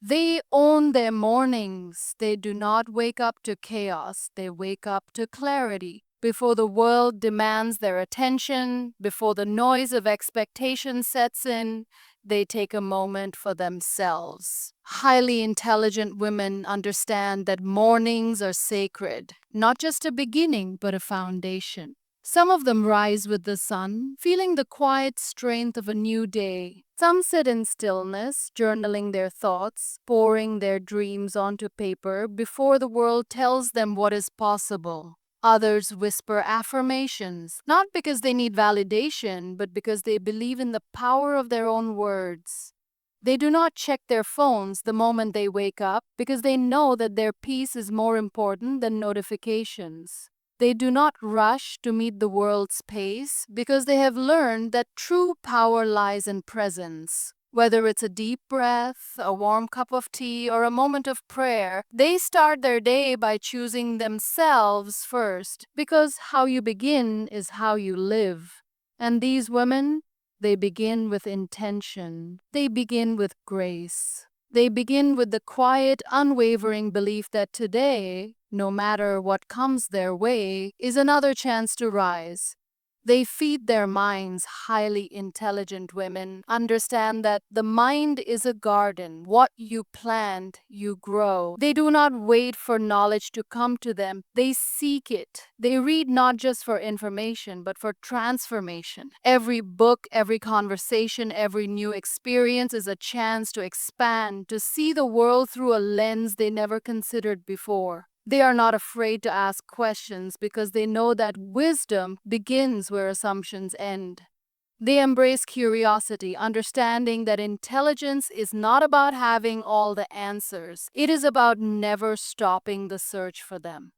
They own their mornings. They do not wake up to chaos, they wake up to clarity. Before the world demands their attention, before the noise of expectation sets in, they take a moment for themselves. Highly intelligent women understand that mornings are sacred, not just a beginning, but a foundation. Some of them rise with the sun, feeling the quiet strength of a new day. Some sit in stillness, journaling their thoughts, pouring their dreams onto paper before the world tells them what is possible. Others whisper affirmations, not because they need validation, but because they believe in the power of their own words. They do not check their phones the moment they wake up because they know that their peace is more important than notifications. They do not rush to meet the world's pace because they have learned that true power lies in presence. Whether it's a deep breath, a warm cup of tea, or a moment of prayer, they start their day by choosing themselves first because how you begin is how you live. And these women, they begin with intention. They begin with grace. They begin with the quiet, unwavering belief that today, no matter what comes their way, is another chance to rise. They feed their minds. Highly intelligent women understand that the mind is a garden. What you plant, you grow. They do not wait for knowledge to come to them. They seek it. They read not just for information, but for transformation. Every book, every conversation, every new experience is a chance to expand, to see the world through a lens they never considered before. They are not afraid to ask questions because they know that wisdom begins where assumptions end. They embrace curiosity, understanding that intelligence is not about having all the answers. It is about never stopping the search for them.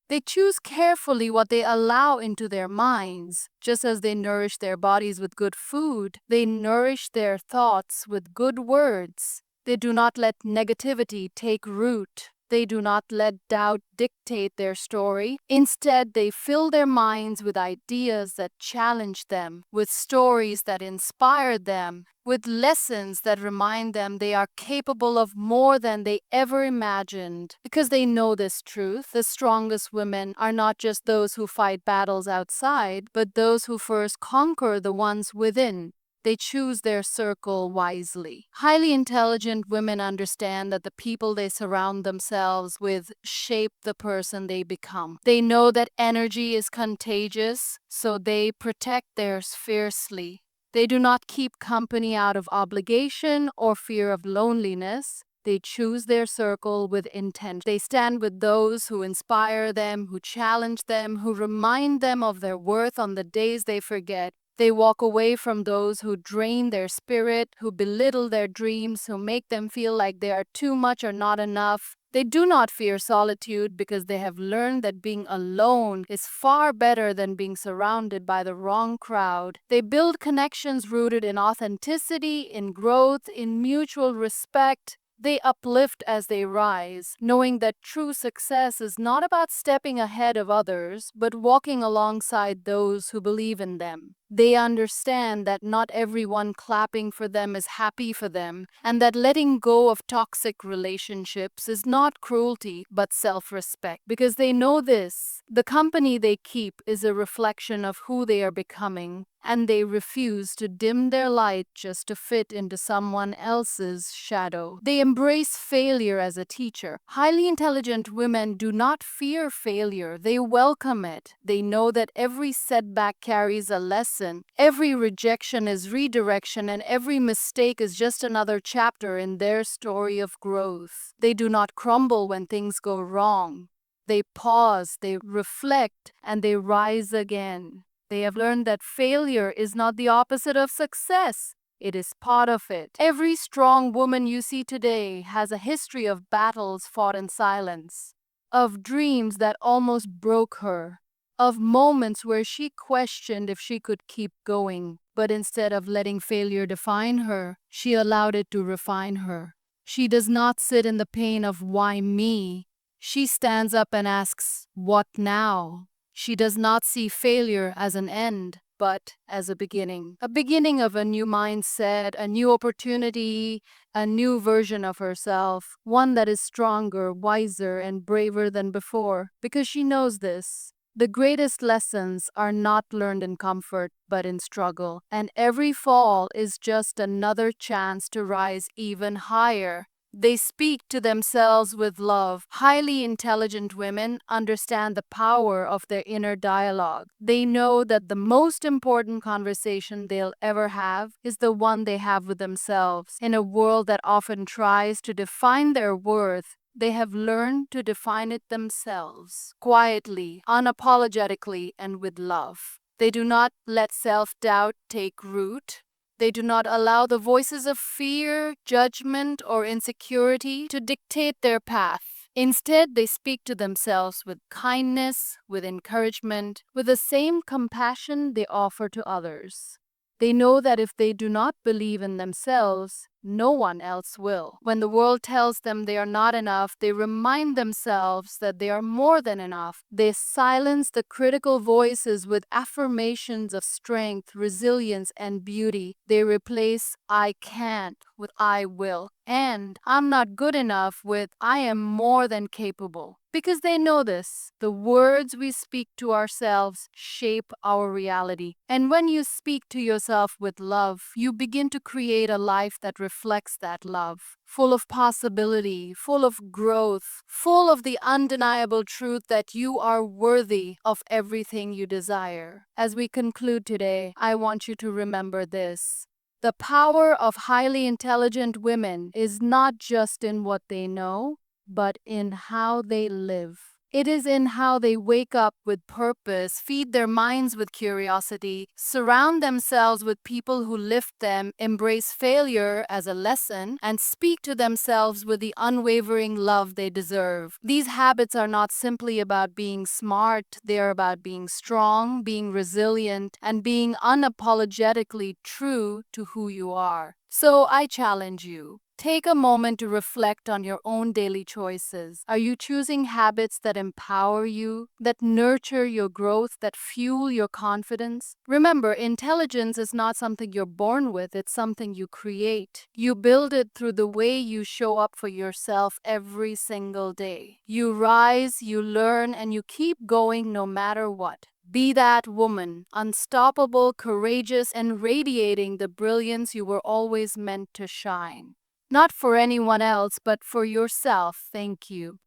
They choose carefully what they allow into their minds. Just as they nourish their bodies with good food, they nourish their thoughts with good words. They do not let negativity take root. They do not let doubt dictate their story. Instead, they fill their minds with ideas that challenge them, with stories that inspire them, with lessons that remind them they are capable of more than they ever imagined. Because they know this truth, the strongest women are not just those who fight battles outside, but those who first conquer the ones within. They choose their circle wisely. Highly intelligent women understand that the people they surround themselves with shape the person they become. They know that energy is contagious, so they protect theirs fiercely. They do not keep company out of obligation or fear of loneliness. They choose their circle with intent. They stand with those who inspire them, who challenge them, who remind them of their worth on the days they forget. They walk away from those who drain their spirit, who belittle their dreams, who make them feel like they are too much or not enough. They do not fear solitude because they have learned that being alone is far better than being surrounded by the wrong crowd. They build connections rooted in authenticity, in growth, in mutual respect. They uplift as they rise, knowing that true success is not about stepping ahead of others, but walking alongside those who believe in them. They understand that not everyone clapping for them is happy for them, and that letting go of toxic relationships is not cruelty, but self-respect. Because they know this, the company they keep is a reflection of who they are becoming, and they refuse to dim their light just to fit into someone else's shadow. They embrace failure as a teacher. Highly intelligent women do not fear failure, they welcome it. They know that every setback carries a lesson, every rejection is redirection, and every mistake is just another chapter in their story of growth. They do not crumble when things go wrong. They pause, they reflect, and they rise again. They have learned that failure is not the opposite of success. It is part of it. Every strong woman you see today has a history of battles fought in silence, of dreams that almost broke her, of moments where she questioned if she could keep going. But instead of letting failure define her, she allowed it to refine her. She does not sit in the pain of why me. She stands up and asks, what now? She does not see failure as an end, but as a beginning of a new mindset, a new opportunity, a new version of herself, one that is stronger, wiser, and braver than before, because she knows this. The greatest lessons are not learned in comfort, but in struggle, and every fall is just another chance to rise even higher. They speak to themselves with love. Highly intelligent women understand the power of their inner dialogue. They know that the most important conversation they'll ever have is the one they have with themselves. In a world that often tries to define their worth, they have learned to define it themselves, quietly, unapologetically, and with love. They do not let self-doubt take root. They do not allow the voices of fear, judgment, or insecurity to dictate their path. Instead, they speak to themselves with kindness, with encouragement, with the same compassion they offer to others. They know that if they do not believe in themselves, no one else will. When the world tells them they are not enough, they remind themselves that they are more than enough. They silence the critical voices with affirmations of strength, resilience, and beauty. They replace "I can't" with "I will," and "I'm not good enough" with "I am more than capable." Because they know this, the words we speak to ourselves shape our reality. And when you speak to yourself with love, you begin to create a life that reflects that love, full of possibility, full of growth, full of the undeniable truth that you are worthy of everything you desire. As we conclude today, I want you to remember this. The power of highly intelligent women is not just in what they know, but in how they live. It is in how they wake up with purpose, feed their minds with curiosity, surround themselves with people who lift them, embrace failure as a lesson, and speak to themselves with the unwavering love they deserve. These habits are not simply about being smart, they are about being strong, being resilient, and being unapologetically true to who you are. So I challenge you. Take a moment to reflect on your own daily choices. Are you choosing habits that empower you, that nurture your growth, that fuel your confidence? Remember, intelligence is not something you're born with, it's something you create. You build it through the way you show up for yourself every single day. You rise, you learn, and you keep going no matter what. Be that woman, unstoppable, courageous, and radiating the brilliance you were always meant to shine. Not for anyone else, but for yourself. Thank you.